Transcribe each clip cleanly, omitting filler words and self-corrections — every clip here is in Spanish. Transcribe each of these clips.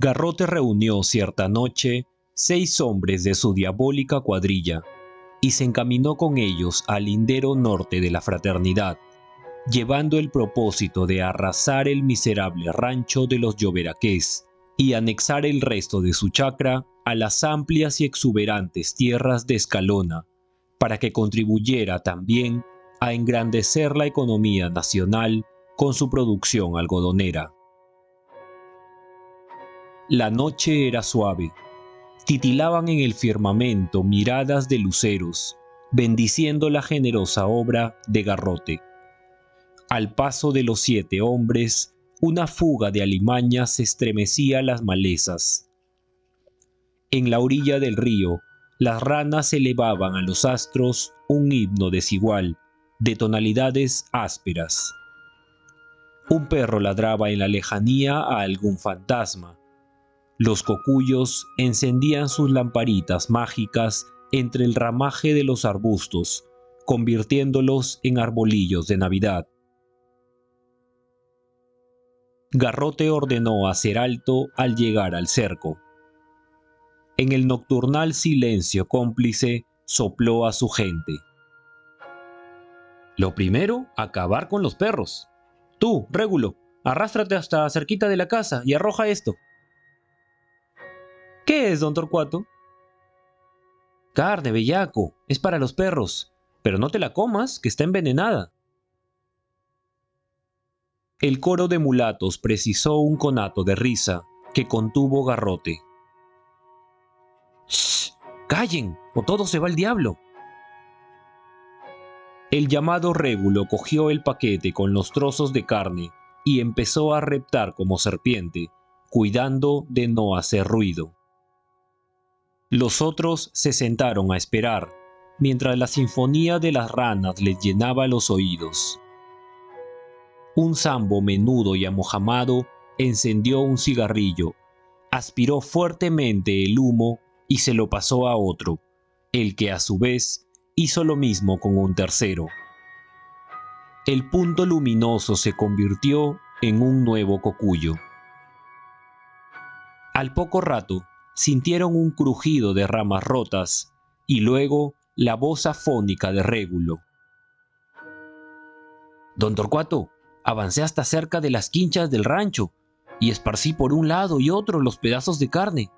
Garrote reunió cierta noche 6 hombres de su diabólica cuadrilla y se encaminó con ellos al lindero norte de la fraternidad, llevando el propósito de arrasar el miserable rancho de los Lloberaqués y anexar el resto de su chacra a las amplias y exuberantes tierras de Escalona, para que contribuyera también a engrandecer la economía nacional con su producción algodonera. La noche era suave. Titilaban en el firmamento miradas de luceros, bendiciendo la generosa obra de Garrote. Al paso de los 7 hombres, una fuga de alimañas estremecía las malezas. En la orilla del río, las ranas elevaban a los astros un himno desigual, de tonalidades ásperas. Un perro ladraba en la lejanía a algún fantasma. Los cocuyos encendían sus lamparitas mágicas entre el ramaje de los arbustos, convirtiéndolos en arbolillos de Navidad. Garrote ordenó hacer alto al llegar al cerco. En el nocturnal silencio cómplice sopló a su gente. Lo primero, acabar con los perros. Tú, Régulo, arrástrate hasta cerquita de la casa y arroja esto. ¿Qué es, don Torcuato? Carne, bellaco, es para los perros, pero no te la comas, que está envenenada. El coro de mulatos precisó un conato de risa que contuvo Garrote. ¡Shh! ¡Callen! ¡O todo se va al diablo! El llamado Régulo cogió el paquete con los trozos de carne y empezó a reptar como serpiente, cuidando de no hacer ruido. Los otros se sentaron a esperar, mientras la sinfonía de las ranas les llenaba los oídos. Un sambo menudo y amojamado encendió un cigarrillo, aspiró fuertemente el humo y se lo pasó a otro, el que a su vez hizo lo mismo con un tercero. El punto luminoso se convirtió en un nuevo cocuyo. Al poco rato sintieron un crujido de ramas rotas y luego la voz afónica de Régulo. Don Torcuato, avancé hasta cerca de las quinchas del rancho y esparcí por un lado y otro los pedazos de carne.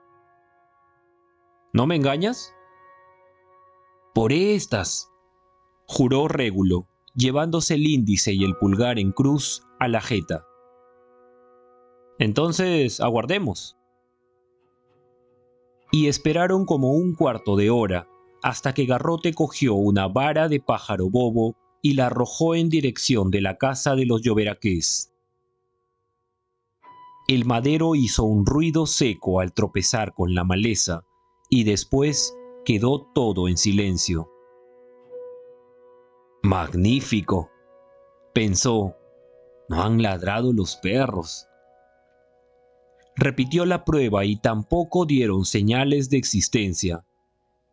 ¿No me engañas? Por estas, juró Régulo, llevándose el índice y el pulgar en cruz a la jeta. Entonces, aguardemos. Y esperaron como un cuarto de hora, hasta que Garrote cogió una vara de pájaro bobo y la arrojó en dirección de la casa de los Lloberaqués. El madero hizo un ruido seco al tropezar con la maleza, y después quedó todo en silencio. Magnífico, pensó, no han ladrado los perros. Repitió la prueba y tampoco dieron señales de existencia.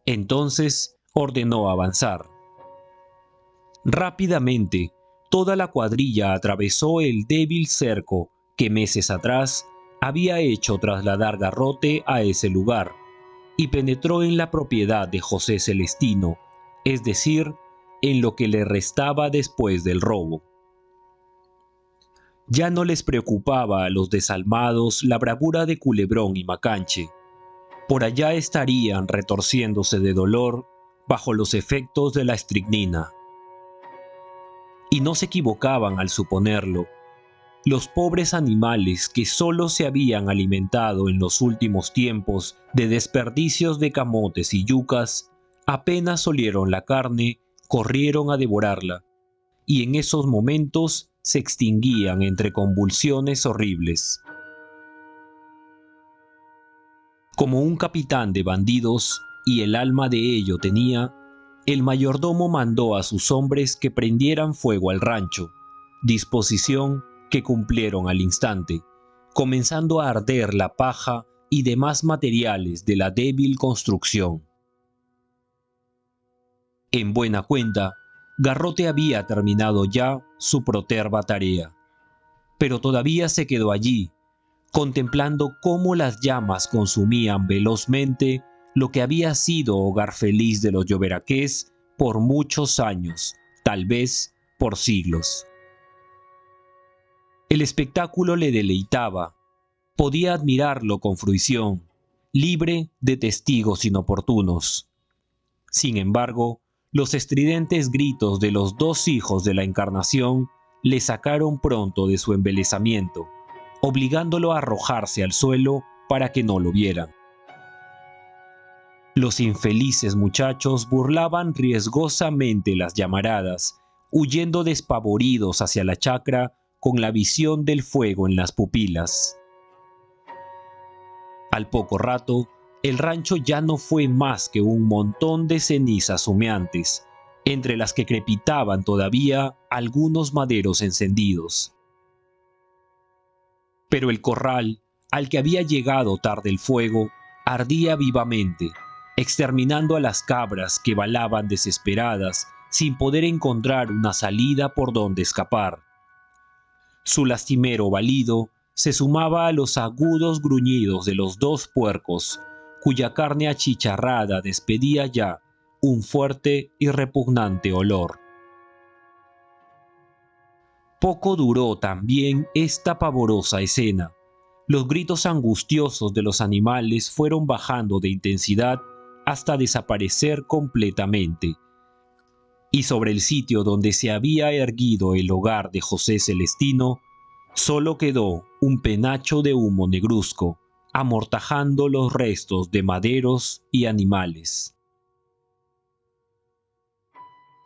Entonces ordenó avanzar. Rápidamente, toda la cuadrilla atravesó el débil cerco que meses atrás había hecho trasladar Garrote a ese lugar, y penetró en la propiedad de José Celestino, es decir, en lo que le restaba después del robo. Ya no les preocupaba a los desalmados la bravura de Culebrón y Macanche. Por allá estarían retorciéndose de dolor bajo los efectos de la estricnina. Y no se equivocaban al suponerlo. Los pobres animales que solo se habían alimentado en los últimos tiempos de desperdicios de camotes y yucas, apenas olieron la carne, corrieron a devorarla, y en esos momentos se extinguían entre convulsiones horribles. Como un capitán de bandidos, y el alma de ello tenía, el mayordomo mandó a sus hombres que prendieran fuego al rancho, disposición que cumplieron al instante, comenzando a arder la paja y demás materiales de la débil construcción. En buena cuenta, Garrote había terminado ya su proterva tarea, pero todavía se quedó allí, contemplando cómo las llamas consumían velozmente lo que había sido hogar feliz de los Lloberaqués por muchos años, tal vez por siglos. El espectáculo le deleitaba, podía admirarlo con fruición, libre de testigos inoportunos. Sin embargo, los estridentes gritos de los dos hijos de la Encarnación le sacaron pronto de su embelesamiento, obligándolo a arrojarse al suelo para que no lo vieran. Los infelices muchachos burlaban riesgosamente las llamaradas, huyendo despavoridos hacia la chacra con la visión del fuego en las pupilas. Al poco rato, el rancho ya no fue más que un montón de cenizas humeantes, entre las que crepitaban todavía algunos maderos encendidos. Pero el corral, al que había llegado tarde el fuego, ardía vivamente, exterminando a las cabras que balaban desesperadas sin poder encontrar una salida por donde escapar. Su lastimero balido se sumaba a los agudos gruñidos de los dos puercos, cuya carne achicharrada despedía ya un fuerte y repugnante olor. Poco duró también esta pavorosa escena. Los gritos angustiosos de los animales fueron bajando de intensidad hasta desaparecer completamente. Y sobre el sitio donde se había erguido el hogar de José Celestino, solo quedó un penacho de humo negruzco, amortajando los restos de maderos y animales.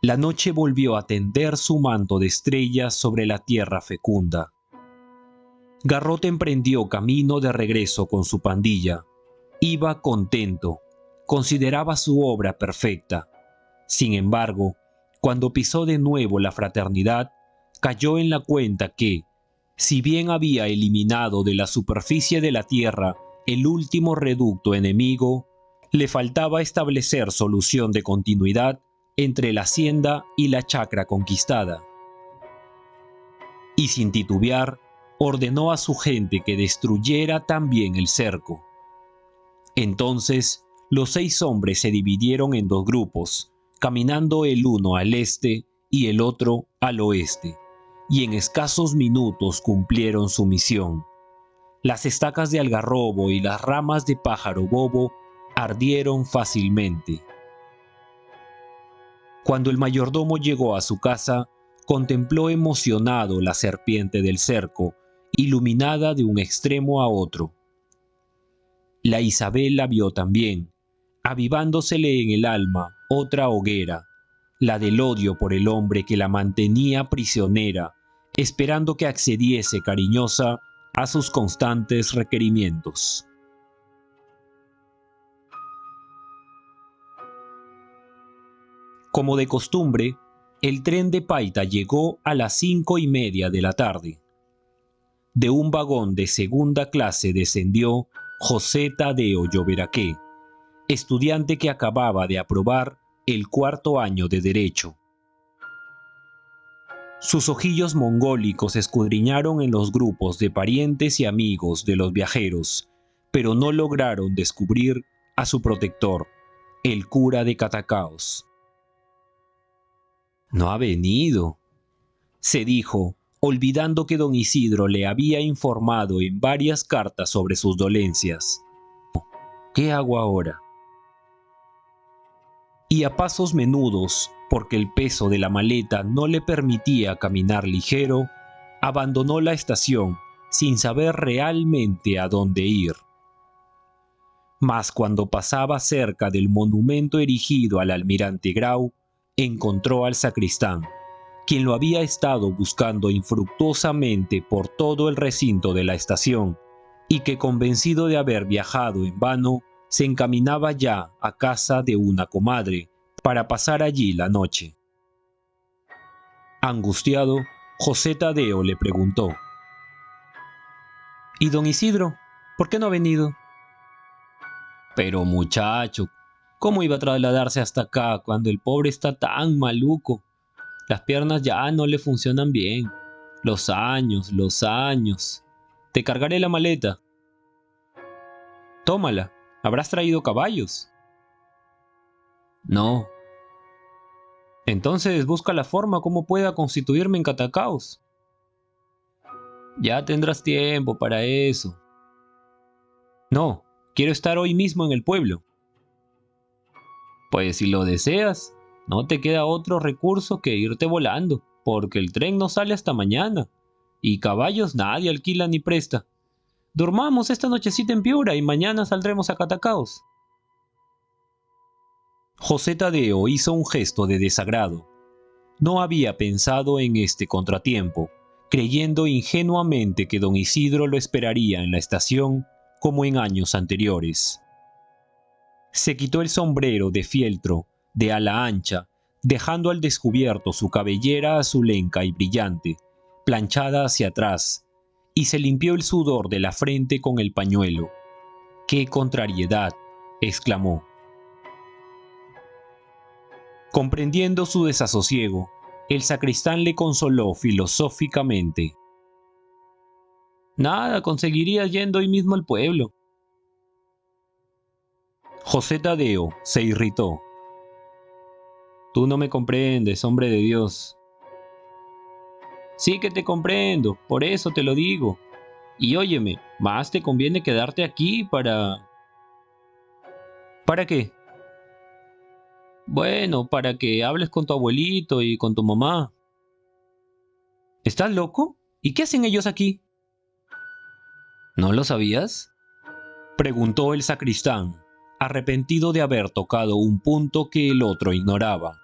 La noche volvió a tender su manto de estrellas sobre la tierra fecunda. Garrote emprendió camino de regreso con su pandilla. Iba contento, consideraba su obra perfecta. Sin embargo, cuando pisó de nuevo la fraternidad, cayó en la cuenta que, si bien había eliminado de la superficie de la tierra el último reducto enemigo, le faltaba establecer solución de continuidad entre la hacienda y la chacra conquistada. Y sin titubear, ordenó a su gente que destruyera también el cerco. Entonces, los 6 hombres se dividieron en 2 grupos, caminando el uno al este y el otro al oeste, y en escasos minutos cumplieron su misión. Las estacas de algarrobo y las ramas de pájaro bobo ardieron fácilmente. Cuando el mayordomo llegó a su casa, contempló emocionado la serpiente del cerco, iluminada de un extremo a otro. La Isabel la vio también, avivándosele en el alma otra hoguera, la del odio por el hombre que la mantenía prisionera, esperando que accediese cariñosa a sus constantes requerimientos. Como de costumbre, el tren de Paita llegó a las 5:30 de la tarde. De un vagón de segunda clase descendió José Tadeo Lloberaqué, estudiante que acababa de aprobar el 4º año de Derecho. Sus ojillos mongólicos escudriñaron en los grupos de parientes y amigos de los viajeros, pero no lograron descubrir a su protector, el cura de Catacaos. «No ha venido», se dijo, olvidando que don Isidro le había informado en varias cartas sobre sus dolencias. «¿Qué hago ahora?». Y a pasos menudos, porque el peso de la maleta no le permitía caminar ligero, abandonó la estación sin saber realmente a dónde ir. Mas cuando pasaba cerca del monumento erigido al almirante Grau, encontró al sacristán, quien lo había estado buscando infructuosamente por todo el recinto de la estación, y que, convencido de haber viajado en vano, se encaminaba ya a casa de una comadre para pasar allí la noche. Angustiado, José Tadeo le preguntó: «¿Y don Isidro? ¿Por qué no ha venido?». «Pero muchacho, ¿cómo iba a trasladarse hasta acá cuando el pobre está tan maluco? Las piernas ya no le funcionan bien. Los años. Te cargaré la maleta». Tómala. ¿Habrás traído caballos? No. Entonces busca la forma como pueda constituirme en Catacaos. Ya tendrás tiempo para eso. No, quiero estar hoy mismo en el pueblo. Pues si lo deseas, no te queda otro recurso que irte volando, porque el tren no sale hasta mañana, y caballos nadie alquila ni presta. Durmamos esta nochecita en Piura y mañana saldremos a Catacaos. José Tadeo hizo un gesto de desagrado. No había pensado en este contratiempo, creyendo ingenuamente que don Isidro lo esperaría en la estación como en años anteriores. Se quitó el sombrero de fieltro, de ala ancha, dejando al descubierto su cabellera azulenca y brillante, planchada hacia atrás, y se limpió el sudor de la frente con el pañuelo. ¡Qué contrariedad!, exclamó. Comprendiendo su desasosiego, el sacristán le consoló filosóficamente. Nada conseguirías yendo hoy mismo al pueblo. José Tadeo se irritó. Tú no me comprendes, hombre de Dios. Sí que te comprendo, por eso te lo digo. Y óyeme, más te conviene quedarte aquí para... ¿Para qué? Bueno, para que hables con tu abuelito y con tu mamá. ¿Estás loco? ¿Y qué hacen ellos aquí? ¿No lo sabías?, preguntó el sacristán, arrepentido de haber tocado un punto que el otro ignoraba.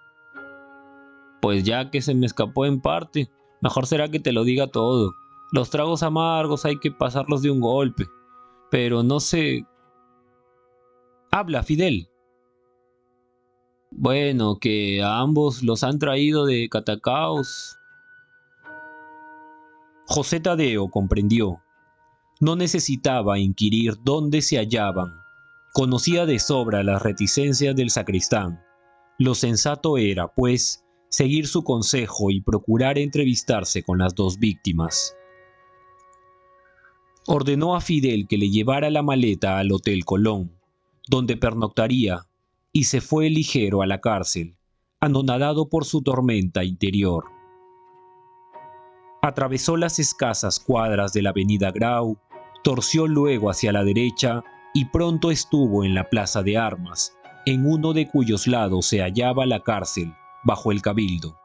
Pues ya que se me escapó en parte, mejor será que te lo diga todo. Los tragos amargos hay que pasarlos de un golpe. Pero no sé... Habla, Fidel. Bueno, que a ambos los han traído de Catacaos. José Tadeo comprendió. No necesitaba inquirir dónde se hallaban. Conocía de sobra las reticencias del sacristán. Lo sensato era, pues, seguir su consejo y procurar entrevistarse con las dos víctimas. Ordenó a Fidel que le llevara la maleta al Hotel Colón, donde pernoctaría, y se fue ligero a la cárcel, anonadado por su tormenta interior. Atravesó las escasas cuadras de la avenida Grau, torció luego hacia la derecha y pronto estuvo en la plaza de armas, en uno de cuyos lados se hallaba la cárcel, bajo el cabildo.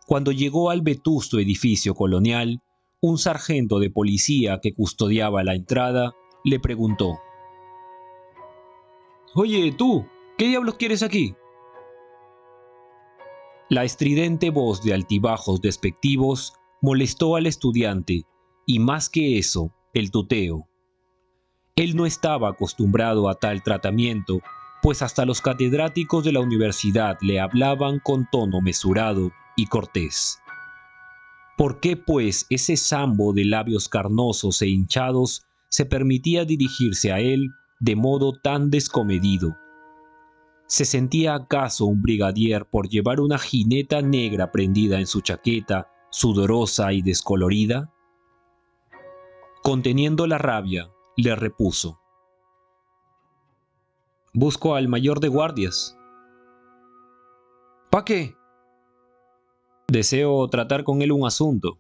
Cuando llegó al vetusto edificio colonial, un sargento de policía que custodiaba la entrada le preguntó: «Oye, tú, ¿qué diablos quieres aquí?». La estridente voz de altibajos despectivos molestó al estudiante, y más que eso, el tuteo. Él no estaba acostumbrado a tal tratamiento, pues hasta los catedráticos de la universidad le hablaban con tono mesurado y cortés. ¿Por qué, pues, ese sambo de labios carnosos e hinchados se permitía dirigirse a él de modo tan descomedido? ¿Se sentía acaso un brigadier por llevar una jineta negra prendida en su chaqueta, sudorosa y descolorida? Conteniendo la rabia, le repuso: «Busco al mayor de guardias». «¿Pa qué?». «Deseo tratar con él un asunto».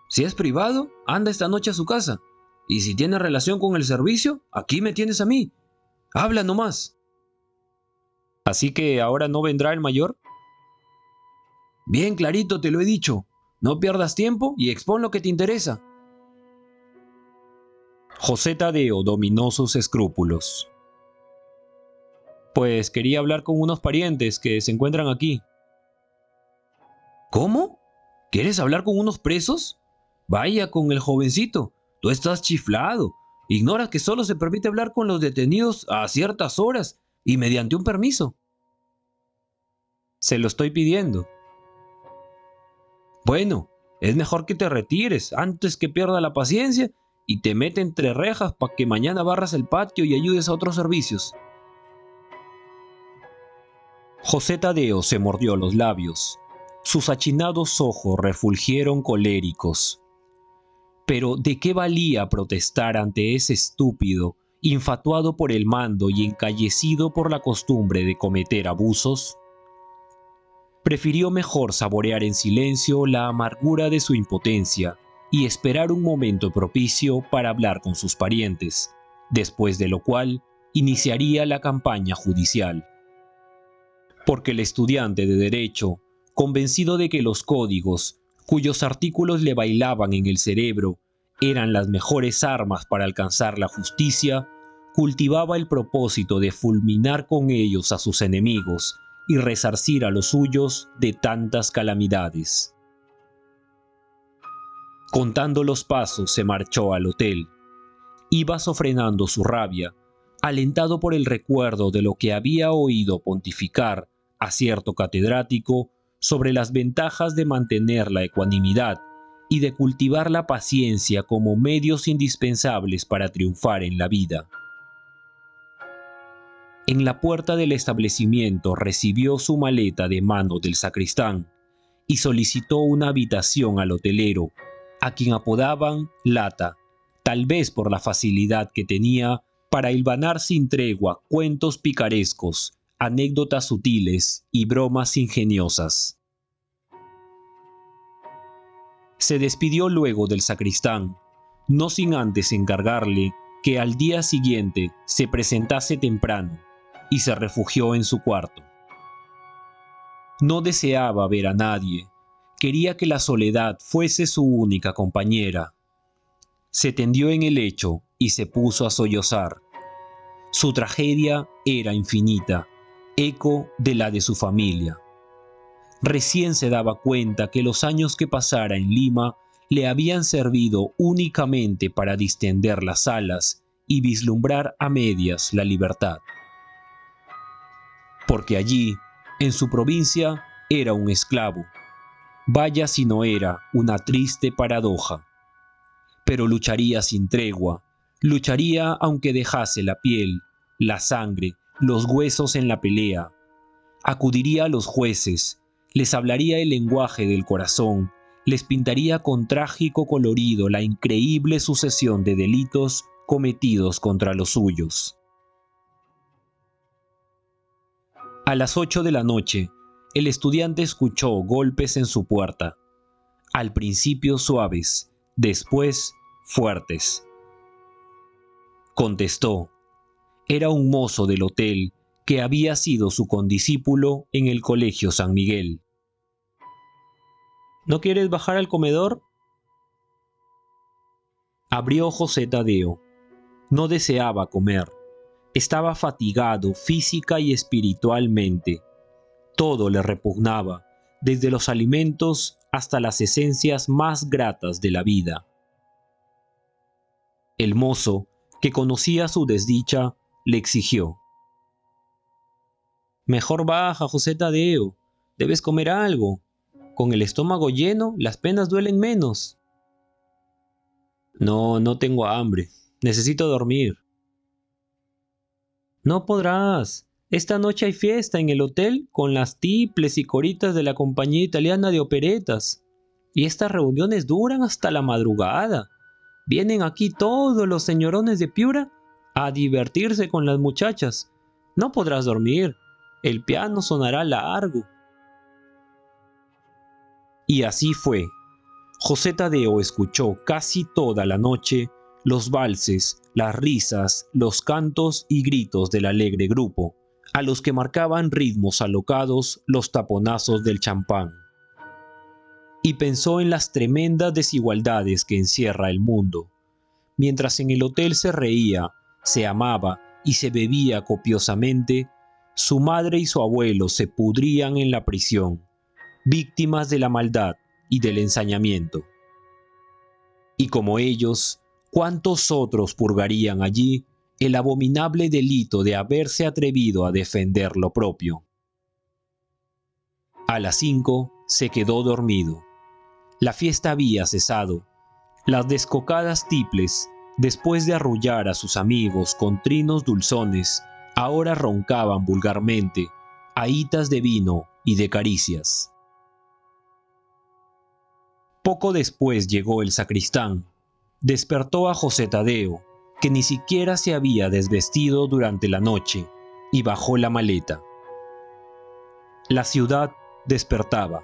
«Si es privado, anda esta noche a su casa. Y si tiene relación con el servicio, aquí me tienes a mí. Habla nomás». «¿Así que ahora no vendrá el mayor?». «Bien clarito te lo he dicho. No pierdas tiempo y expón lo que te interesa». José Tadeo dominó sus escrúpulos. «Pues quería hablar con unos parientes que se encuentran aquí». «¿Cómo? ¿Quieres hablar con unos presos? Vaya con el jovencito, tú estás chiflado. Ignoras que solo se permite hablar con los detenidos a ciertas horas y mediante un permiso». «Se lo estoy pidiendo». «Bueno, es mejor que te retires antes que pierda la paciencia y te mete entre rejas para que mañana barras el patio y ayudes a otros servicios». José Tadeo se mordió los labios. Sus achinados ojos refulgieron coléricos. Pero ¿de qué valía protestar ante ese estúpido, infatuado por el mando y encallecido por la costumbre de cometer abusos? Prefirió mejor saborear en silencio la amargura de su impotencia y esperar un momento propicio para hablar con sus parientes, después de lo cual iniciaría la campaña judicial. Porque el estudiante de Derecho, convencido de que los códigos, cuyos artículos le bailaban en el cerebro, eran las mejores armas para alcanzar la justicia, cultivaba el propósito de fulminar con ellos a sus enemigos y resarcir a los suyos de tantas calamidades. Contando los pasos se marchó al hotel. Iba sofrenando su rabia, alentado por el recuerdo de lo que había oído pontificar a cierto catedrático sobre las ventajas de mantener la ecuanimidad y de cultivar la paciencia como medios indispensables para triunfar en la vida. En la puerta del establecimiento recibió su maleta de mano del sacristán y solicitó una habitación al hotelero, a quien apodaban Lata, tal vez por la facilidad que tenía para hilvanar sin tregua cuentos picarescos, anécdotas sutiles y bromas ingeniosas. Se despidió luego del sacristán, no sin antes encargarle que al día siguiente se presentase temprano, y se refugió en su cuarto. No deseaba ver a nadie, quería que la soledad fuese su única compañera. Se tendió en el lecho y se puso a sollozar. Su tragedia era infinita, eco de la de su familia. Recién se daba cuenta que los años que pasara en Lima le habían servido únicamente para distender las alas y vislumbrar a medias la libertad. Porque allí, en su provincia, era un esclavo. Vaya si no era una triste paradoja. Pero lucharía sin tregua, lucharía aunque dejase la piel, la sangre, los huesos en la pelea. Acudiría a los jueces, les hablaría el lenguaje del corazón, les pintaría con trágico colorido la increíble sucesión de delitos cometidos contra los suyos. A las 8 de la noche, el estudiante escuchó golpes en su puerta, al principio suaves, después fuertes. Contestó. Era un mozo del hotel que había sido su condiscípulo en el Colegio San Miguel. ¿No quieres bajar al comedor? Abrió José Tadeo. No deseaba comer. Estaba fatigado física y espiritualmente. Todo le repugnaba, desde los alimentos hasta las esencias más gratas de la vida. El mozo, que conocía su desdicha, le exigió. Mejor baja, José Tadeo. Debes comer algo. Con el estómago lleno, las penas duelen menos. No tengo hambre. Necesito dormir. No podrás. Esta noche hay fiesta en el hotel con las tiples y coritas de la Compañía Italiana de Operetas. Y estas reuniones duran hasta la madrugada. Vienen aquí todos los señorones de Piura a divertirse con las muchachas. No podrás dormir. El piano sonará largo. Y así fue. José Tadeo escuchó casi toda la noche los valses, las risas, los cantos y gritos del alegre grupo, a los que marcaban ritmos alocados los taponazos del champán. Y pensó en las tremendas desigualdades que encierra el mundo. Mientras en el hotel se reía, se amaba y se bebía copiosamente, su madre y su abuelo se pudrían en la prisión, víctimas de la maldad y del ensañamiento. Y como ellos, ¿cuántos otros purgarían allí el abominable delito de haberse atrevido a defender lo propio? A las 5 se quedó dormido. La fiesta había cesado. Las descocadas tiples, después de arrullar a sus amigos con trinos dulzones, ahora roncaban vulgarmente, ahitas de vino y de caricias. Poco después llegó el sacristán, despertó a José Tadeo, que ni siquiera se había desvestido durante la noche, y bajó la maleta. La ciudad despertaba.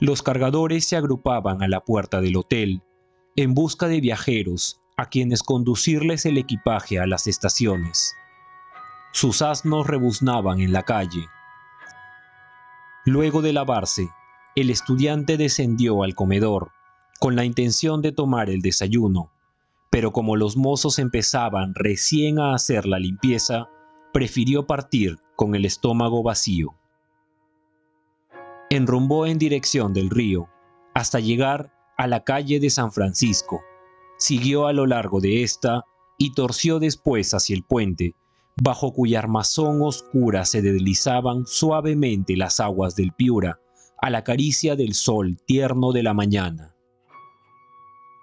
Los cargadores se agrupaban a la puerta del hotel, en busca de viajeros a quienes conducirles el equipaje a las estaciones. Sus asnos rebuznaban en la calle. Luego de lavarse, el estudiante descendió al comedor, con la intención de tomar el desayuno, pero como los mozos empezaban recién a hacer la limpieza, prefirió partir con el estómago vacío. Enrumbó en dirección del río, hasta llegar a la calle de San Francisco. Siguió a lo largo de esta y torció después hacia el puente, bajo cuya armazón oscura se deslizaban suavemente las aguas del Piura, a la caricia del sol tierno de la mañana.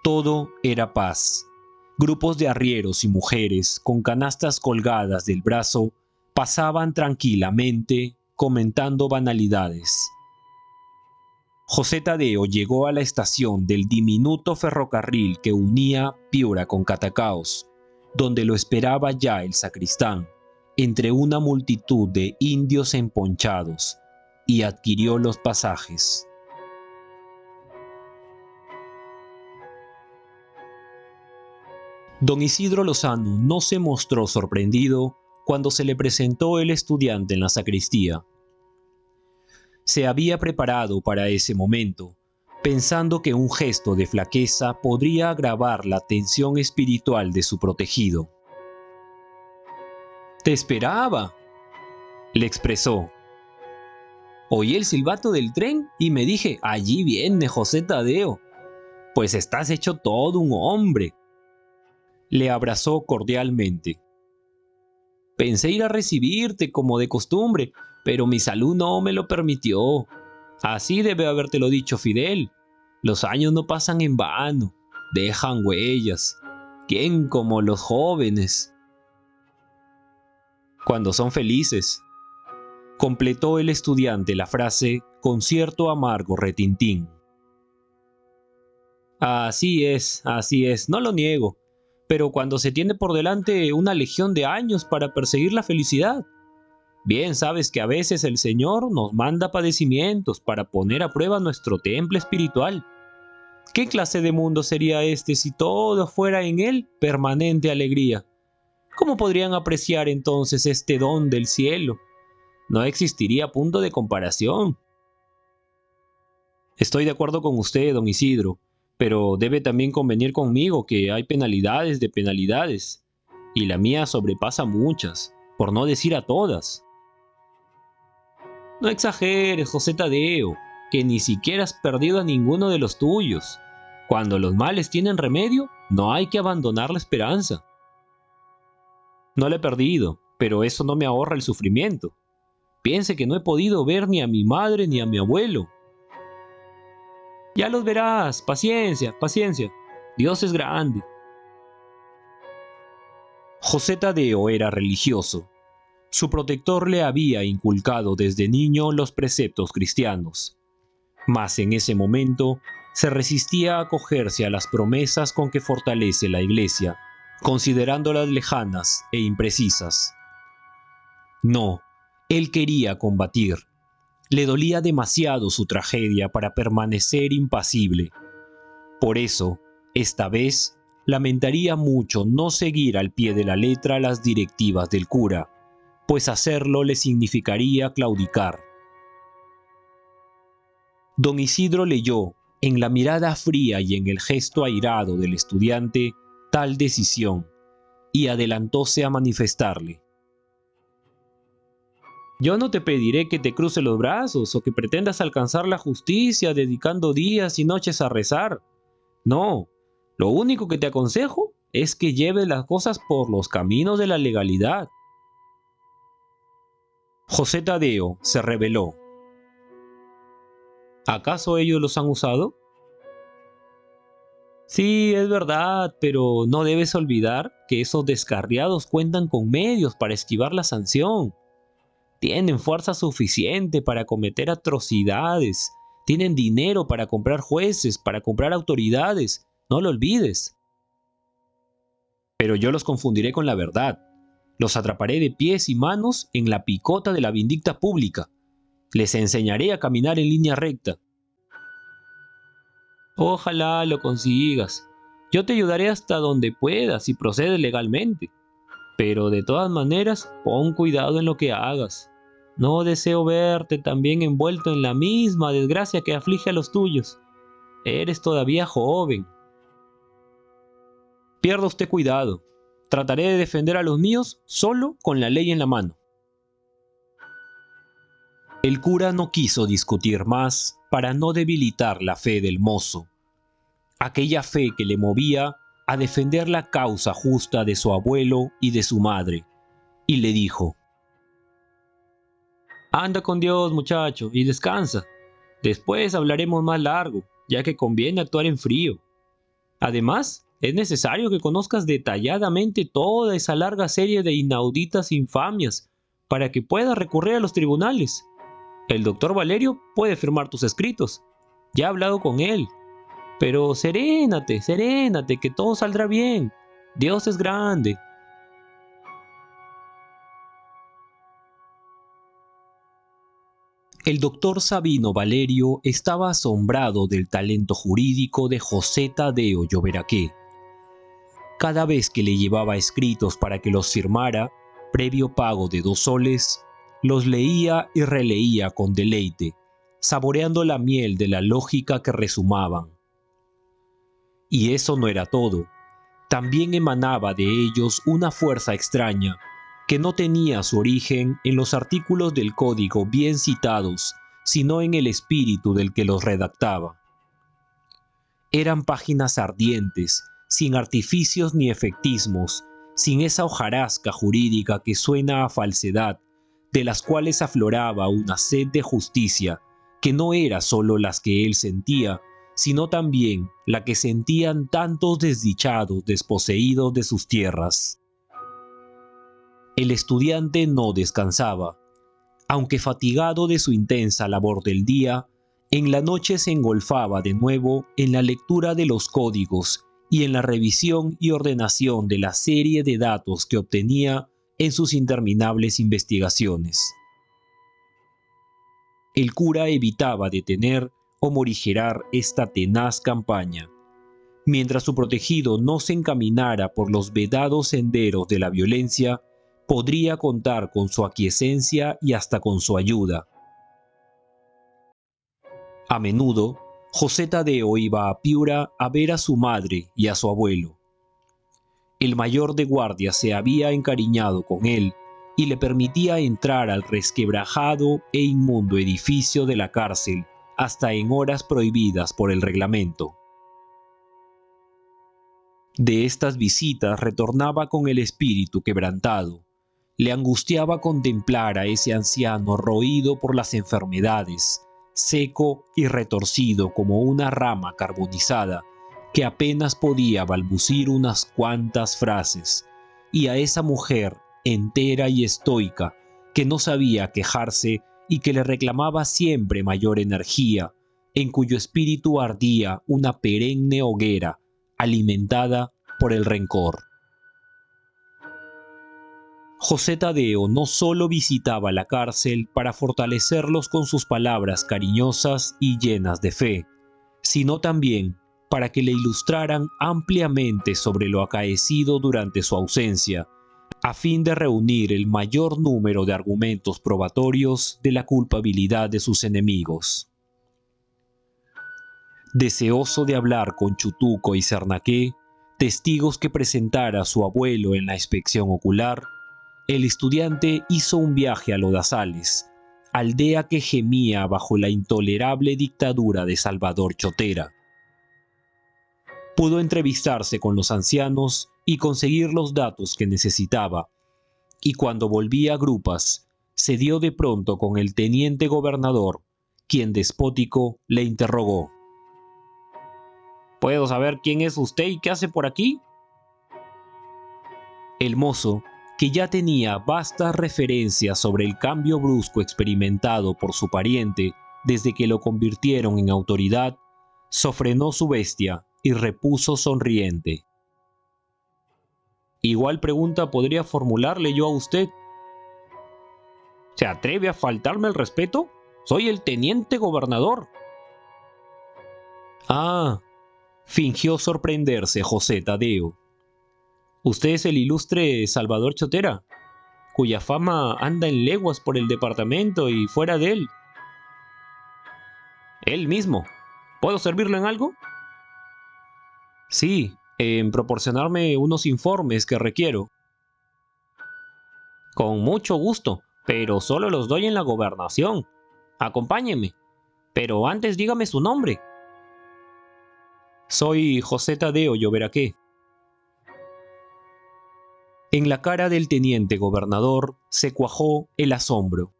Todo era paz. Grupos de arrieros y mujeres, con canastas colgadas del brazo, pasaban tranquilamente, comentando banalidades. José Tadeo llegó a la estación del diminuto ferrocarril que unía Piura con Catacaos, donde lo esperaba ya el sacristán, entre una multitud de indios emponchados, y adquirió los pasajes. Don Isidro Lozano no se mostró sorprendido cuando se le presentó el estudiante en la sacristía. Se había preparado para ese momento, pensando que un gesto de flaqueza podría agravar la tensión espiritual de su protegido. «Te esperaba», le expresó. «Oí el silbato del tren y me dije, allí viene José Tadeo. Pues estás hecho todo un hombre». Le abrazó cordialmente. «Pensé ir a recibirte como de costumbre, pero mi salud no me lo permitió. Así debe habértelo dicho Fidel. Los años no pasan en vano, dejan huellas. ¿Quién como los jóvenes? Cuando son felices», completó el estudiante la frase con cierto amargo retintín. Así es, no lo niego, pero cuando se tiene por delante una legión de años para perseguir la felicidad. Bien sabes que a veces el Señor nos manda padecimientos para poner a prueba nuestro temple espiritual. ¿Qué clase de mundo sería este si todo fuera en él permanente alegría? ¿Cómo podrían apreciar entonces este don del cielo? No existiría punto de comparación. Estoy de acuerdo con usted, don Isidro, pero debe también convenir conmigo que hay penalidades de penalidades, y la mía sobrepasa muchas, por no decir a todas. No exageres, José Tadeo, que ni siquiera has perdido a ninguno de los tuyos. Cuando los males tienen remedio, no hay que abandonar la esperanza. No la he perdido, pero eso no me ahorra el sufrimiento. Piense que no he podido ver ni a mi madre ni a mi abuelo. Ya los verás, paciencia, paciencia. Dios es grande. José Tadeo era religioso. Su protector le había inculcado desde niño los preceptos cristianos. Mas en ese momento se resistía a acogerse a las promesas con que fortalece la Iglesia, considerándolas lejanas e imprecisas. No, él quería combatir. Le dolía demasiado su tragedia para permanecer impasible. Por eso, esta vez, lamentaría mucho no seguir al pie de la letra las directivas del cura, pues hacerlo le significaría claudicar. Don Isidro leyó, en la mirada fría y en el gesto airado del estudiante, tal decisión, y adelantóse a manifestarle. Yo no te pediré que te cruces los brazos o que pretendas alcanzar la justicia dedicando días y noches a rezar. No, lo único que te aconsejo es que lleves las cosas por los caminos de la legalidad. José Tadeo se rebeló. ¿Acaso ellos los han usado? Sí, es verdad, pero no debes olvidar que esos descarriados cuentan con medios para esquivar la sanción. Tienen fuerza suficiente para cometer atrocidades. Tienen dinero para comprar jueces, para comprar autoridades. No lo olvides. Pero yo los confundiré con la verdad. Los atraparé de pies y manos en la picota de la vindicta pública. Les enseñaré a caminar en línea recta. Ojalá lo consigas. Yo te ayudaré hasta donde puedas y procede legalmente. Pero de todas maneras, pon cuidado en lo que hagas. No deseo verte también envuelto en la misma desgracia que aflige a los tuyos. Eres todavía joven. Pierda usted cuidado. Trataré de defender a los míos solo con la ley en la mano. El cura no quiso discutir más para no debilitar la fe del mozo, aquella fe que le movía a defender la causa justa de su abuelo y de su madre, y le dijo: Anda con Dios, muchacho, y descansa. Después hablaremos más largo, ya que conviene actuar en frío. Además, es necesario que conozcas detalladamente toda esa larga serie de inauditas infamias para que puedas recurrir a los tribunales. El doctor Valerio puede firmar tus escritos. Ya he hablado con él. Pero serénate, serénate, que todo saldrá bien. Dios es grande. El doctor Sabino Valerio estaba asombrado del talento jurídico de José Tadeo Lloberaqué. Cada vez que le llevaba escritos para que los firmara, previo pago de 2 soles, los leía y releía con deleite, saboreando la miel de la lógica que resumaban. Y eso no era todo. También emanaba de ellos una fuerza extraña, que no tenía su origen en los artículos del código bien citados, sino en el espíritu del que los redactaba. Eran páginas ardientes, sin artificios ni efectismos, sin esa hojarasca jurídica que suena a falsedad, de las cuales afloraba una sed de justicia que no era solo las que él sentía, sino también la que sentían tantos desdichados desposeídos de sus tierras. El estudiante no descansaba. Aunque fatigado de su intensa labor del día, en la noche se engolfaba de nuevo en la lectura de los códigos y en la revisión y ordenación de la serie de datos que obtenía en sus interminables investigaciones. El cura evitaba detener o morigerar esta tenaz campaña. Mientras su protegido no se encaminara por los vedados senderos de la violencia, podría contar con su aquiescencia y hasta con su ayuda. A menudo, José Tadeo iba a Piura a ver a su madre y a su abuelo. El mayor de guardia se había encariñado con él y le permitía entrar al resquebrajado e inmundo edificio de la cárcel hasta en horas prohibidas por el reglamento. De estas visitas retornaba con el espíritu quebrantado. Le angustiaba contemplar a ese anciano roído por las enfermedades, seco y retorcido como una rama carbonizada, que apenas podía balbucir unas cuantas frases, y a esa mujer entera y estoica, que no sabía quejarse y que le reclamaba siempre mayor energía, en cuyo espíritu ardía una perenne hoguera, alimentada por el rencor. José Tadeo no solo visitaba la cárcel para fortalecerlos con sus palabras cariñosas y llenas de fe, sino también para que le ilustraran ampliamente sobre lo acaecido durante su ausencia, a fin de reunir el mayor número de argumentos probatorios de la culpabilidad de sus enemigos. Deseoso de hablar con Chutuco y Cernaqué, testigos que presentara su abuelo en la inspección ocular, el estudiante hizo un viaje a Lodazales, aldea que gemía bajo la intolerable dictadura de Salvador Chotera. Pudo entrevistarse con los ancianos y conseguir los datos que necesitaba, y cuando volvía a Grupas, se dio de pronto con el teniente gobernador, quien despótico le interrogó: ¿Puedo saber quién es usted y qué hace por aquí? El mozo, que ya tenía vastas referencias sobre el cambio brusco experimentado por su pariente desde que lo convirtieron en autoridad, sofrenó su bestia y repuso sonriente: Igual pregunta podría formularle yo a usted. ¿Se atreve a faltarme el respeto? Soy el teniente gobernador. Ah, fingió sorprenderse José Tadeo. Usted es el ilustre Salvador Chotera, cuya fama anda en leguas por el departamento y fuera de él. Él mismo. ¿Puedo servirlo en algo? Sí, en proporcionarme unos informes que requiero. Con mucho gusto, pero solo los doy en la gobernación. Acompáñeme. Pero antes dígame su nombre. Soy José Tadeo Lloberaqué. En la cara del teniente gobernador se cuajó el asombro.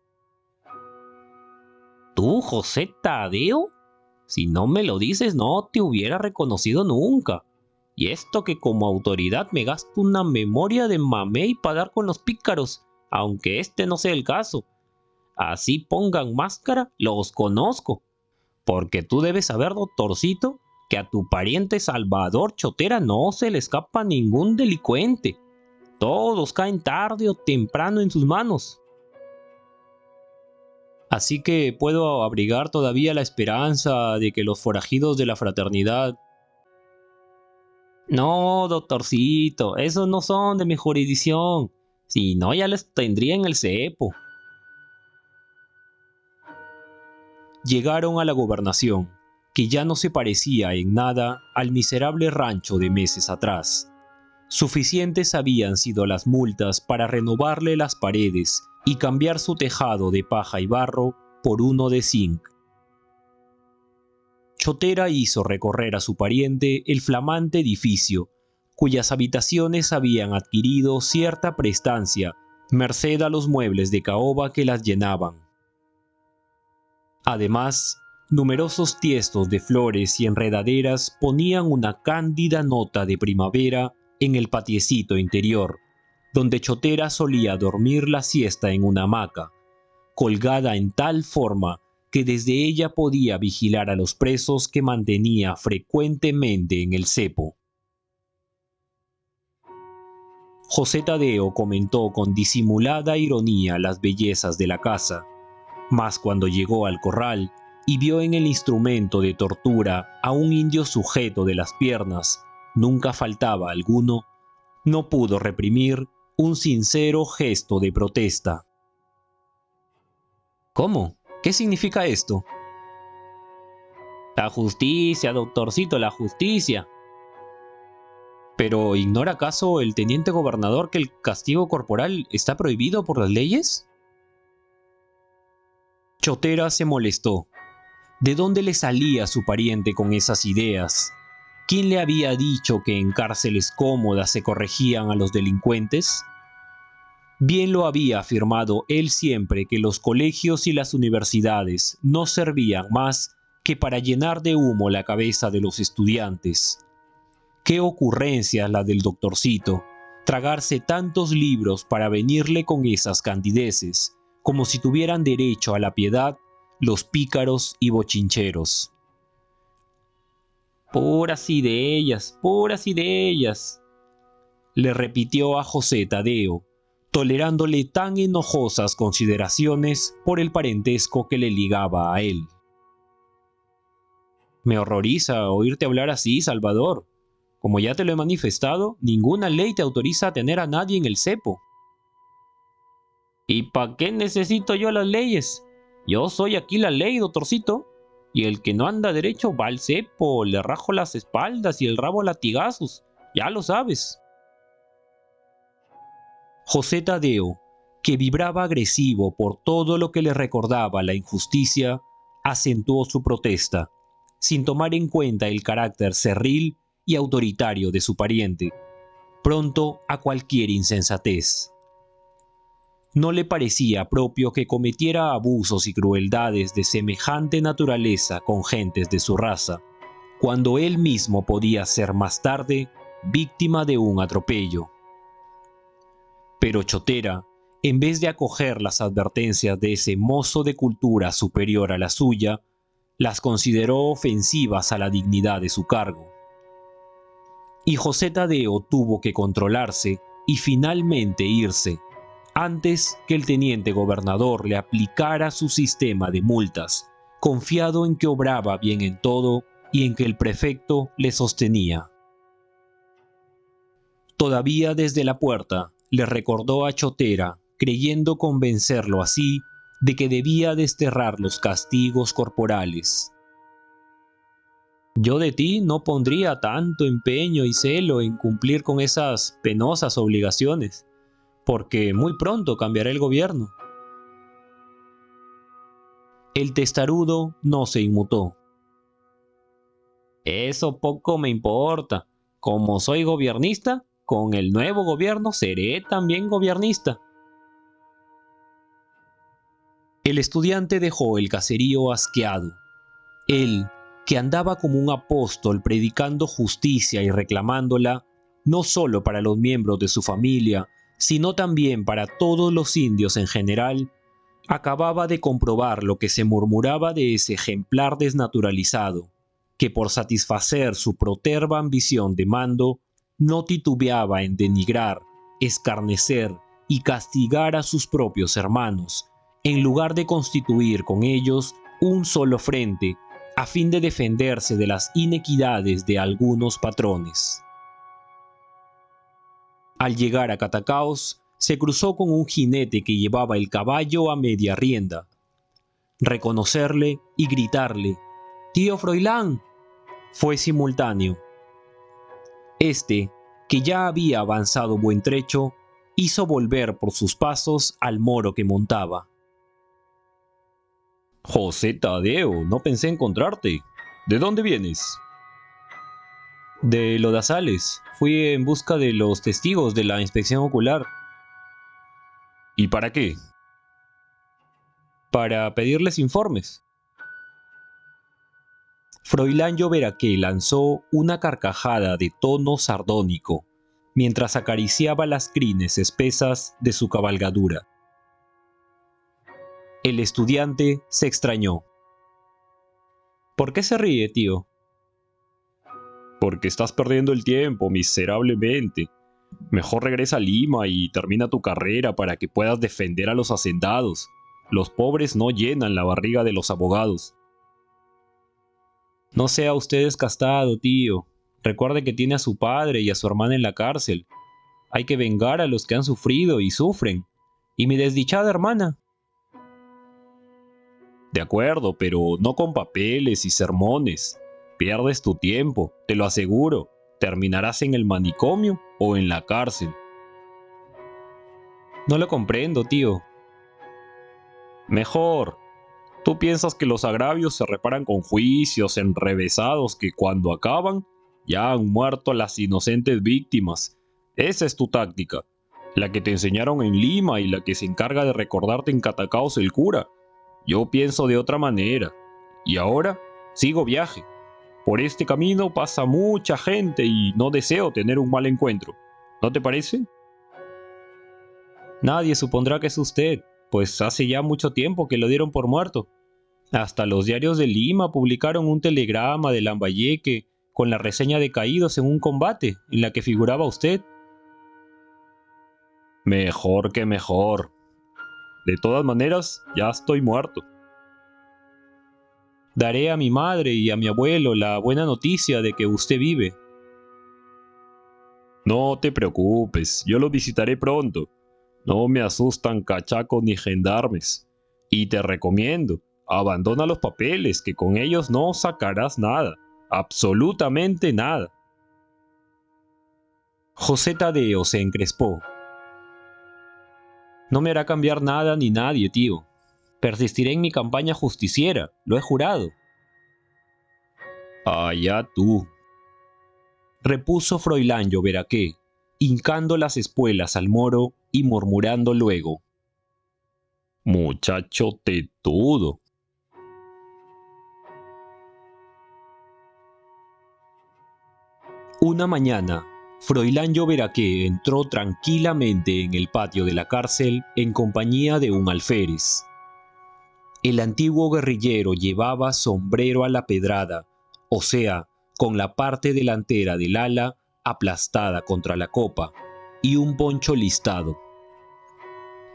¿Tú, José Tadeo? Si no me lo dices, no te hubiera reconocido nunca. Y esto que como autoridad me gasto una memoria de mamey para dar con los pícaros, aunque este no sea el caso. Así pongan máscara, los conozco. Porque tú debes saber, doctorcito, que a tu pariente Salvador Chotera no se le escapa ningún delincuente. Todos caen tarde o temprano en sus manos. Así que puedo abrigar todavía la esperanza de que los forajidos de la fraternidad... No, doctorcito, esos no son de mi jurisdicción. Si no, ya les tendría en el cepo. Llegaron a la gobernación, que ya no se parecía en nada al miserable rancho de meses atrás. Suficientes habían sido las multas para renovarle las paredes y cambiar su tejado de paja y barro por uno de zinc. Chotera hizo recorrer a su pariente el flamante edificio, cuyas habitaciones habían adquirido cierta prestancia, merced a los muebles de caoba que las llenaban. Además, numerosos tiestos de flores y enredaderas ponían una cándida nota de primavera en el patiecito interior, donde Chotera solía dormir la siesta en una hamaca, colgada en tal forma que desde ella podía vigilar a los presos que mantenía frecuentemente en el cepo. José Tadeo comentó con disimulada ironía las bellezas de la casa, mas cuando llegó al corral y vio en el instrumento de tortura a un indio sujeto de las piernas, nunca faltaba alguno, no pudo reprimir un sincero gesto de protesta. ¿Cómo? ¿Qué significa esto? La justicia, doctorcito, la justicia. ¿Pero ignora acaso el teniente gobernador que el castigo corporal está prohibido por las leyes? Chotera se molestó. ¿De dónde le salía su pariente con esas ideas? ¿Quién le había dicho que en cárceles cómodas se corregían a los delincuentes? Bien lo había afirmado él siempre que los colegios y las universidades no servían más que para llenar de humo la cabeza de los estudiantes. Qué ocurrencia la del doctorcito, tragarse tantos libros para venirle con esas candideces, como si tuvieran derecho a la piedad los pícaros y bochincheros. Puras ideas, le repitió a José Tadeo, tolerándole tan enojosas consideraciones por el parentesco que le ligaba a él. Me horroriza oírte hablar así, Salvador. Como ya te lo he manifestado, ninguna ley te autoriza a tener a nadie en el cepo. ¿Y para qué necesito yo las leyes? Yo soy aquí la ley, doctorcito. Y el que no anda derecho va al cepo, le rajo las espaldas y el rabo a latigazos. Ya lo sabes. José Tadeo, que vibraba agresivo por todo lo que le recordaba la injusticia, acentuó su protesta, sin tomar en cuenta el carácter cerril y autoritario de su pariente, pronto a cualquier insensatez. No le parecía propio que cometiera abusos y crueldades de semejante naturaleza con gentes de su raza, cuando él mismo podía ser más tarde víctima de un atropello. Pero Chotera, en vez de acoger las advertencias de ese mozo de cultura superior a la suya, las consideró ofensivas a la dignidad de su cargo. Y José Tadeo tuvo que controlarse y finalmente irse, antes que el teniente gobernador le aplicara su sistema de multas, confiado en que obraba bien en todo y en que el prefecto le sostenía. Todavía desde la puerta le recordó a Chotera, creyendo convencerlo así de que debía desterrar los castigos corporales. Yo de ti no pondría tanto empeño y celo en cumplir con esas penosas obligaciones, porque muy pronto cambiará el gobierno. El testarudo no se inmutó. Eso poco me importa. Como soy gobiernista, con el nuevo gobierno seré también gobiernista. El estudiante dejó el caserío asqueado. Él, que andaba como un apóstol predicando justicia y reclamándola, no solo para los miembros de su familia, sino también para todos los indios en general, acababa de comprobar lo que se murmuraba de ese ejemplar desnaturalizado, que por satisfacer su proterva ambición de mando, no titubeaba en denigrar, escarnecer y castigar a sus propios hermanos, en lugar de constituir con ellos un solo frente, a fin de defenderse de las inequidades de algunos patrones. Al llegar a Catacaos, se cruzó con un jinete que llevaba el caballo a media rienda. Reconocerle y gritarle, «¡Tío Froilán!», fue simultáneo. Este, que ya había avanzado buen trecho, hizo volver por sus pasos al moro que montaba. «José Tadeo, no pensé encontrarte. ¿De dónde vienes?» «De Lodazales. Fui en busca de los testigos de la inspección ocular». «¿Y para qué?» «Para pedirles informes». Froilán Lloberaqué lanzó una carcajada de tono sardónico, mientras acariciaba las crines espesas de su cabalgadura. El estudiante se extrañó. «¿Por qué se ríe, tío?» «Porque estás perdiendo el tiempo miserablemente. Mejor regresa a Lima y termina tu carrera para que puedas defender a los hacendados. Los pobres no llenan la barriga de los abogados». «No sea usted descastado, tío. Recuerde que tiene a su padre y a su hermana en la cárcel. Hay que vengar a los que han sufrido y sufren. ¿Y mi desdichada hermana?» «De acuerdo, pero no con papeles y sermones. Pierdes tu tiempo, te lo aseguro. Terminarás en el manicomio o en la cárcel». «No lo comprendo, tío». «Mejor. Tú piensas que los agravios se reparan con juicios enrevesados que cuando acaban ya han muerto las inocentes víctimas. Esa es tu táctica, la que te enseñaron en Lima y la que se encarga de recordarte en Catacaos el cura. Yo pienso de otra manera. Y ahora sigo viaje. Por este camino pasa mucha gente y no deseo tener un mal encuentro. ¿No te parece?» «Nadie supondrá que es usted, pues hace ya mucho tiempo que lo dieron por muerto. Hasta los diarios de Lima publicaron un telegrama de Lambayeque con la reseña de caídos en un combate en la que figuraba usted». «Mejor que mejor. De todas maneras, ya estoy muerto». «Daré a mi madre y a mi abuelo la buena noticia de que usted vive». «No te preocupes, yo los visitaré pronto. No me asustan cachacos ni gendarmes. Y te recomiendo, abandona los papeles, que con ellos no sacarás nada, absolutamente nada». José Tadeo se encrespó. «No me hará cambiar nada ni nadie, tío. Persistiré en mi campaña justiciera, lo he jurado». «Allá tú», repuso Froilán Lloberaqué, hincando las espuelas al moro y murmurando luego: «Muchacho tetudo». Una mañana, Froilán Lloberaqué entró tranquilamente en el patio de la cárcel en compañía de un alférez. El antiguo guerrillero llevaba sombrero a la pedrada, o sea, con la parte delantera del ala aplastada contra la copa, y un poncho listado.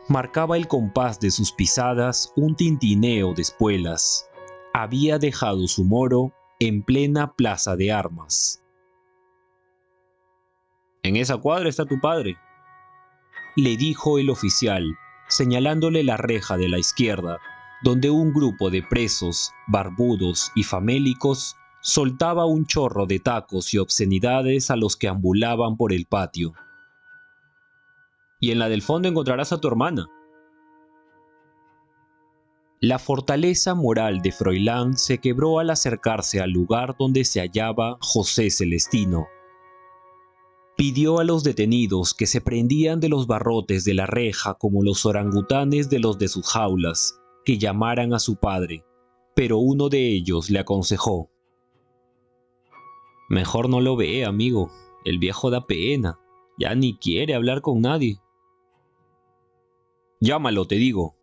Marcaba el compás de sus pisadas un tintineo de espuelas. Había dejado su moro en plena plaza de armas. «En esa cuadra está tu padre», le dijo el oficial, señalándole la reja de la izquierda, donde un grupo de presos, barbudos y famélicos soltaba un chorro de tacos y obscenidades a los que ambulaban por el patio. «Y en la del fondo encontrarás a tu hermana». La fortaleza moral de Froilán se quebró al acercarse al lugar donde se hallaba José Celestino. Pidió a los detenidos que se prendían de los barrotes de la reja como los orangutanes de los de sus jaulas, que llamaran a su padre, pero uno de ellos le aconsejó: «Mejor no lo ve, amigo, el viejo da pena, ya ni quiere hablar con nadie». «Llámalo, te digo».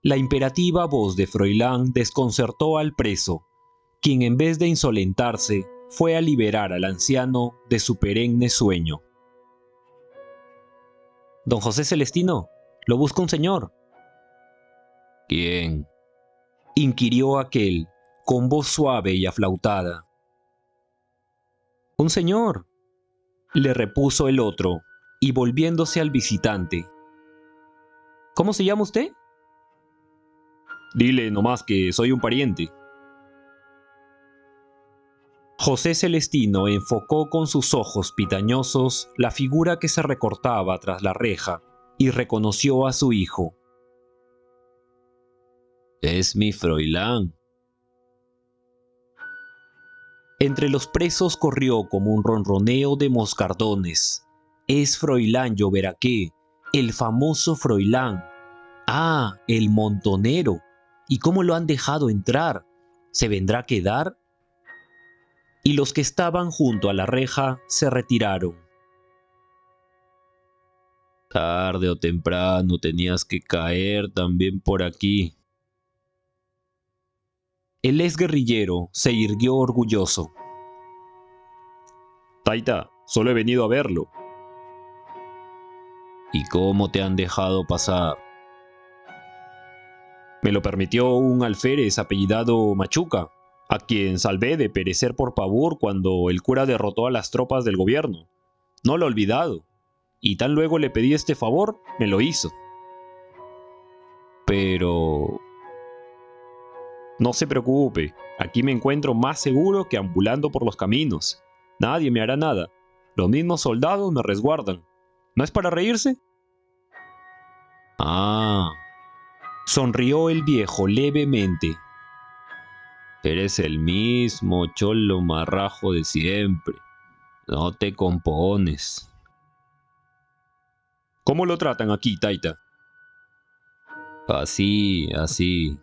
La imperativa voz de Froilán desconcertó al preso, quien en vez de insolentarse, fue a liberar al anciano de su perenne sueño. «Don José Celestino, lo busca un señor». «¿Quién?», inquirió aquel, con voz suave y aflautada. «Un señor», le repuso el otro, y volviéndose al visitante: «¿Cómo se llama usted?». «Dile nomás que soy un pariente». José Celestino enfocó con sus ojos pitañosos la figura que se recortaba tras la reja y reconoció a su hijo. «Es mi Froilán». Entre los presos corrió como un ronroneo de moscardones. «Es Froilán Lloveraqué, el famoso Froilán. Ah, el montonero. ¿Y cómo lo han dejado entrar? ¿Se vendrá a quedar?». Y los que estaban junto a la reja se retiraron. «Tarde o temprano tenías que caer también por aquí». El exguerrillero se irguió orgulloso. «Taita, solo he venido a verlo». «¿Y cómo te han dejado pasar?». «Me lo permitió un alférez apellidado Machuca, a quien salvé de perecer por pavor cuando el cura derrotó a las tropas del gobierno. No lo he olvidado, y tan luego le pedí este favor, me lo hizo». «Pero...». «No se preocupe, aquí me encuentro más seguro que ambulando por los caminos. Nadie me hará nada. Los mismos soldados me resguardan. ¿No es para reírse?». «Ah», sonrió el viejo levemente. «Eres el mismo cholo marrajo de siempre. No te compones». «¿Cómo lo tratan aquí, Taita?». «Así, así».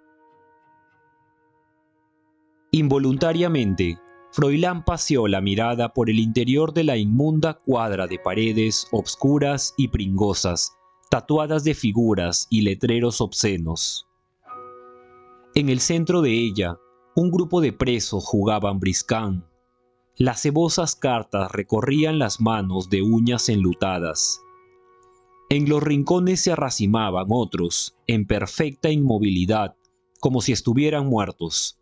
Involuntariamente, Froilán paseó la mirada por el interior de la inmunda cuadra de paredes obscuras y pringosas, tatuadas de figuras y letreros obscenos. En el centro de ella, un grupo de presos jugaban briscán. Las cebosas cartas recorrían las manos de uñas enlutadas. En los rincones se arracimaban otros, en perfecta inmovilidad, como si estuvieran muertos.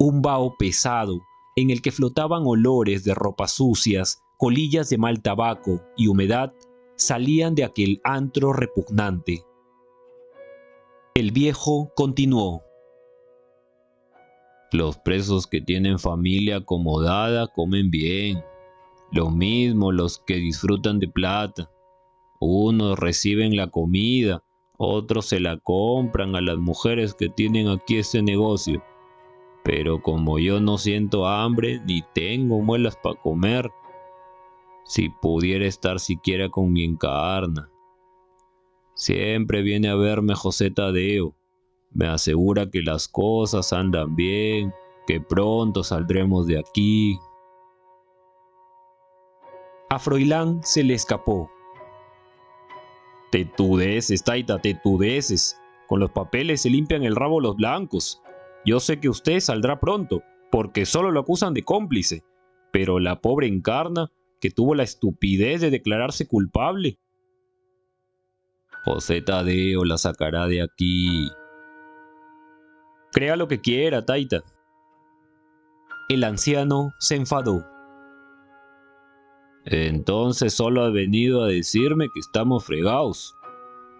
Un vaho pesado, en el que flotaban olores de ropas sucias, colillas de mal tabaco y humedad, salían de aquel antro repugnante. El viejo continuó: «Los presos que tienen familia acomodada comen bien. Lo mismo los que disfrutan de plata. Unos reciben la comida, otros se la compran a las mujeres que tienen aquí este negocio. Pero como yo no siento hambre ni tengo muelas para comer, si pudiera estar siquiera con mi encarna. Siempre viene a verme José Tadeo. Me asegura que las cosas andan bien, que pronto saldremos de aquí». A Froilán se le escapó: «Tetudeces, Taita, tetudeces. Con los papeles se limpian el rabo los blancos. Yo sé que usted saldrá pronto, porque solo lo acusan de cómplice, pero la pobre encarna que tuvo la estupidez de declararse culpable. José Tadeo la sacará de aquí. Crea lo que quiera, Taita. El anciano se enfadó. Entonces solo has venido a decirme que estamos fregados.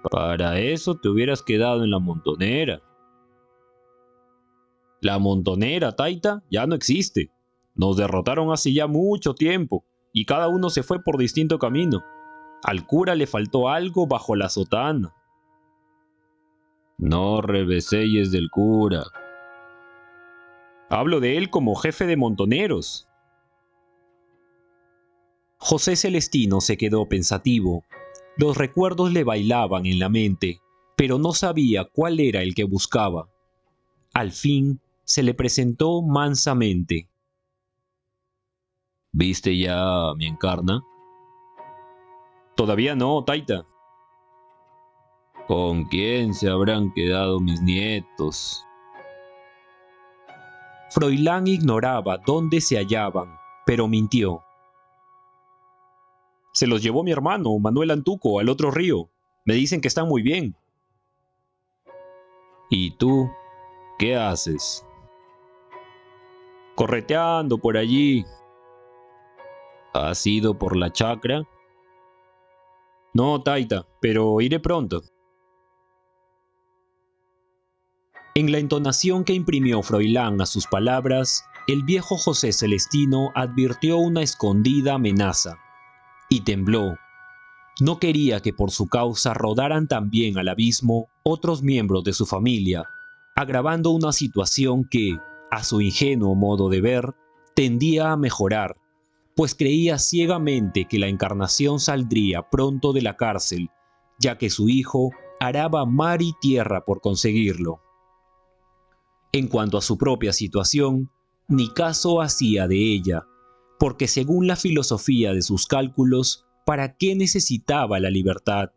Para eso te hubieras quedado en la montonera. La montonera, Taita, ya no existe. Nos derrotaron hace ya mucho tiempo y cada uno se fue por distinto camino. Al cura le faltó algo bajo la sotana. No reveselles del cura. Hablo de él como jefe de montoneros. José Celestino se quedó pensativo. Los recuerdos le bailaban en la mente, pero no sabía cuál era el que buscaba. Al fin se le presentó mansamente. ¿Viste ya a mi encarna? Todavía no, Taita. ¿Con quién se habrán quedado mis nietos? Froilán ignoraba dónde se hallaban, pero mintió. Se los llevó mi hermano, Manuel Antuco, al otro río. Me dicen que están muy bien. ¿Y tú qué haces? Correteando por allí. ¿Has ido por la chacra? No, Taita, pero iré pronto. En la entonación que imprimió Froilán a sus palabras, el viejo José Celestino advirtió una escondida amenaza, y tembló. No quería que por su causa rodaran también al abismo otros miembros de su familia, agravando una situación que, a su ingenuo modo de ver, tendía a mejorar, pues creía ciegamente que la Encarnación saldría pronto de la cárcel, ya que su hijo araba mar y tierra por conseguirlo. En cuanto a su propia situación, ni caso hacía de ella, porque según la filosofía de sus cálculos, ¿para qué necesitaba la libertad?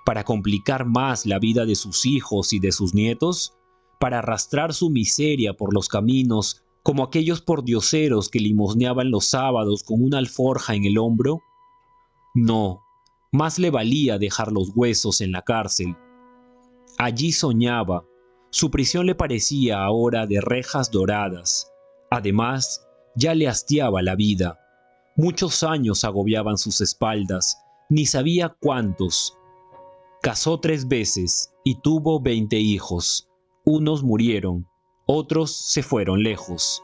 ¿Para complicar más la vida de sus hijos y de sus nietos? ¿Para arrastrar su miseria por los caminos como aquellos pordioseros que limosneaban los sábados con una alforja en el hombro? No, más le valía dejar los huesos en la cárcel. Allí soñaba. Su prisión le parecía ahora de rejas doradas. Además, ya le hastiaba la vida. Muchos años agobiaban sus espaldas, ni sabía cuántos. Casó 3 veces y tuvo 20 hijos. Unos murieron, otros se fueron lejos.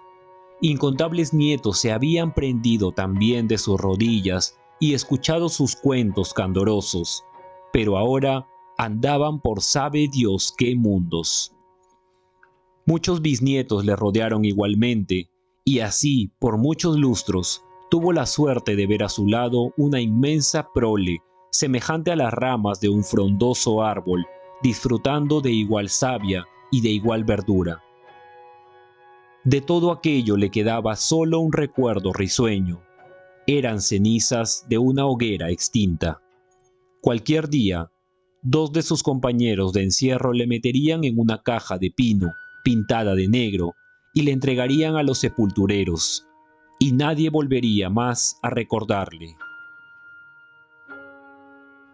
Incontables nietos se habían prendido también de sus rodillas y escuchado sus cuentos candorosos, pero ahora andaban por sabe Dios qué mundos. Muchos bisnietos le rodearon igualmente, y así, por muchos lustros, tuvo la suerte de ver a su lado una inmensa prole, semejante a las ramas de un frondoso árbol, disfrutando de igual savia y de igual verdura. De todo aquello le quedaba solo un recuerdo risueño. Eran cenizas de una hoguera extinta. Cualquier día, 2 de sus compañeros de encierro le meterían en una caja de pino, pintada de negro, y le entregarían a los sepultureros, y nadie volvería más a recordarle.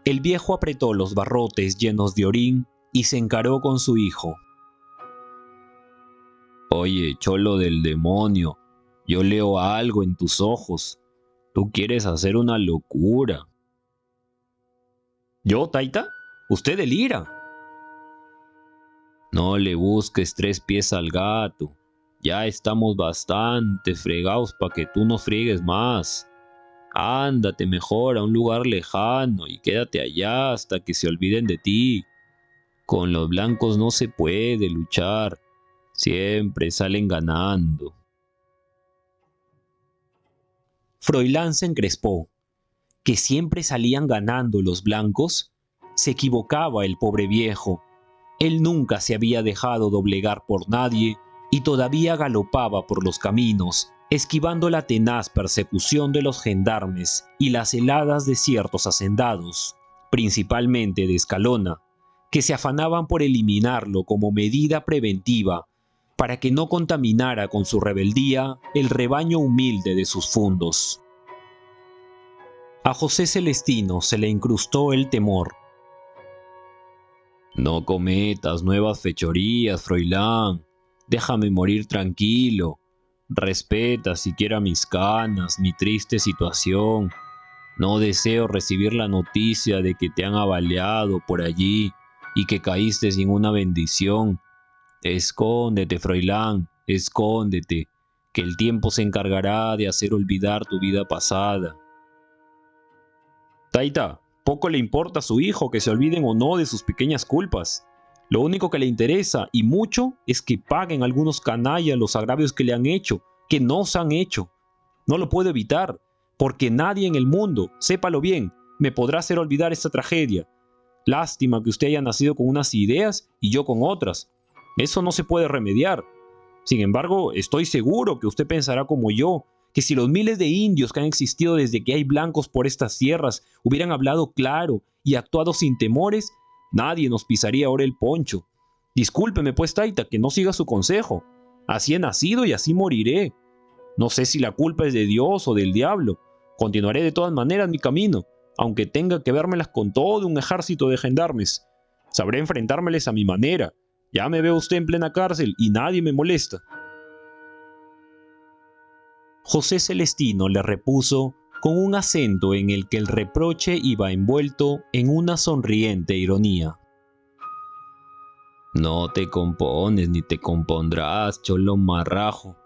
El viejo apretó los barrotes llenos de orín y se encaró con su hijo. Oye, cholo del demonio, yo leo algo en tus ojos. Tú quieres hacer una locura. ¿Yo, Taita? Usted delira. No le busques 3 pies al gato. Ya estamos bastante fregados para que tú no friegues más. Ándate mejor a un lugar lejano y quédate allá hasta que se olviden de ti. Con los blancos no se puede luchar. Siempre salen ganando. Froilán se encrespó. ¿Que siempre salían ganando los blancos? Se equivocaba el pobre viejo. Él nunca se había dejado doblegar por nadie y todavía galopaba por los caminos, esquivando la tenaz persecución de los gendarmes y las heladas de ciertos hacendados, principalmente de Escalona, que se afanaban por eliminarlo como medida preventiva para que no contaminara con su rebeldía el rebaño humilde de sus fundos. A José Celestino se le incrustó el temor. No cometas nuevas fechorías, Froilán. Déjame morir tranquilo. Respeta siquiera mis canas, mi triste situación. No deseo recibir la noticia de que te han avaliado por allí y que caíste sin una bendición. Escóndete, Froilán, escóndete, que el tiempo se encargará de hacer olvidar tu vida pasada. Taita, poco le importa a su hijo que se olviden o no de sus pequeñas culpas. Lo único que le interesa, y mucho, es que paguen algunos canallas los agravios que le han hecho, que nos han hecho. No lo puedo evitar, porque nadie en el mundo, sépalo bien, me podrá hacer olvidar esta tragedia. Lástima que usted haya nacido con unas ideas y yo con otras. Eso no se puede remediar. Sin embargo, estoy seguro que usted pensará como yo, que si los miles de indios que han existido desde que hay blancos por estas tierras hubieran hablado claro y actuado sin temores, nadie nos pisaría ahora el poncho. Discúlpeme pues, Taita, que no siga su consejo. Así he nacido y así moriré. No sé si la culpa es de Dios o del diablo. Continuaré de todas maneras mi camino, aunque tenga que vérmelas con todo un ejército de gendarmes. Sabré enfrentármeles a mi manera. Ya me ve usted en plena cárcel y nadie me molesta. José Celestino le repuso con un acento en el que el reproche iba envuelto en una sonriente ironía. No te compones ni te compondrás, cholo marrajo.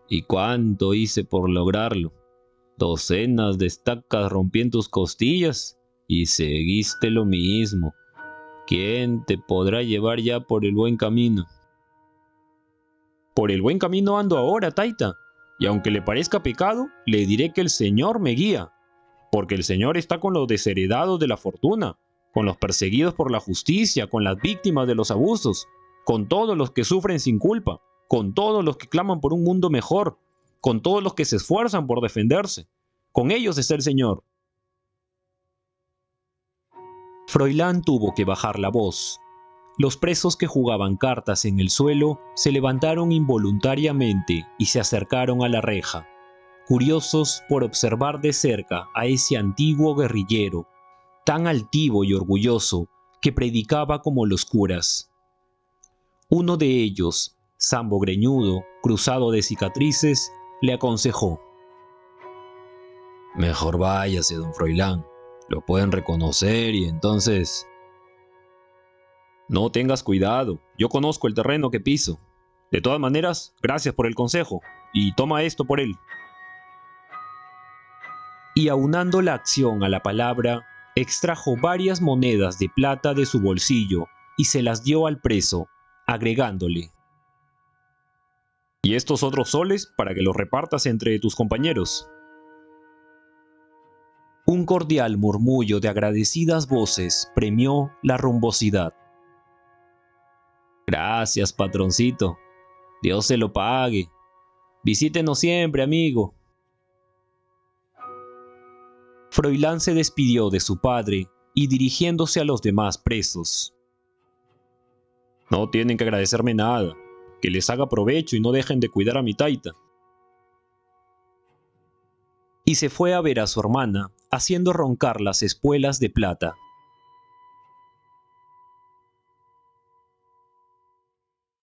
¿Y cuánto hice por lograrlo? Docenas de estacas rompí en tus costillas y seguiste lo mismo. ¿Quién te podrá llevar ya por el buen camino? Por el buen camino ando ahora, Taita, y aunque le parezca pecado, le diré que el Señor me guía, porque el Señor está con los desheredados de la fortuna, con los perseguidos por la justicia, con las víctimas de los abusos, con todos los que sufren sin culpa, con todos los que claman por un mundo mejor, con todos los que se esfuerzan por defenderse. Con ellos está el Señor. Froilán tuvo que bajar la voz. Los presos que jugaban cartas en el suelo se levantaron involuntariamente y se acercaron a la reja, curiosos por observar de cerca a ese antiguo guerrillero, tan altivo y orgulloso que predicaba como los curas. Uno de ellos, sambo greñudo, cruzado de cicatrices, le aconsejó: Mejor váyase, don Froilán. Lo pueden reconocer y entonces... No tengas cuidado, yo conozco el terreno que piso. De todas maneras, gracias por el consejo, y toma esto por él. Y aunando la acción a la palabra, extrajo varias monedas de plata de su bolsillo y se las dio al preso, agregándole: Y estos otros soles para que los repartas entre tus compañeros. Un cordial murmullo de agradecidas voces premió la rumbosidad. Gracias, patroncito. Dios se lo pague. Visítenos siempre, amigo. Froilán se despidió de su padre y dirigiéndose a los demás presos. No tienen que agradecerme nada. Que les haga provecho y no dejen de cuidar a mi Taita. Y se fue a ver a su hermana, haciendo roncar las espuelas de plata.